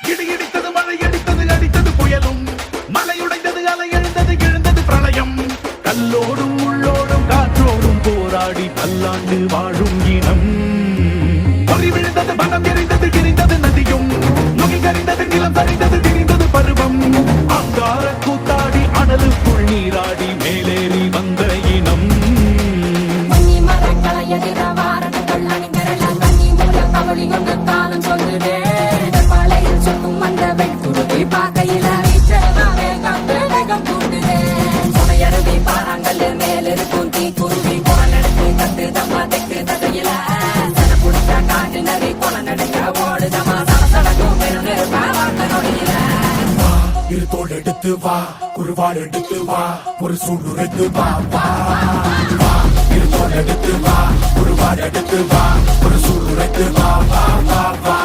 இடி இடித்தது மழை அடித்தது அடித்தது புயலும் மலை உடைந்தது அலை எழுந்தது எழுந்தது பிரளயம் கல்லோடும் உள்ளோடும் காற்றோடும் போராடி பல்லாண்டு வாழும் இனம் பொறி விழுந்தது மனம் எரிந்தது கிரிந்தது நதியும் நுகி கரிந்தது நிலம் சரிந்தது திரிந்தது பருவம் அங்கார கூத்தாடி அனலுக்குள் நீராடி மேலேறி வந்த இனம் பார்க்கையில வேகம் கூட்டுதே சுமையருவி பாறாங்கல் மேலிருக்கும் தீ குருவி குரல் எடுத்து கத்து தம்மா தெக்கு தசையில சன புடிச்ச காட்டு நரி கொலை நடுங்க ஓடுதமா சடக்கும் பெருநெருப்பா வார்த்த நொடியில இரு தோல் எடுத்து வா குருவாள் எடுத்து வா ஒரு சூடு எடுத்து வா வா இரு தோல் எடுத்து வா குருவாள் எடுத்து வா ஒரு சூடு எடுத்து வா வா வா வா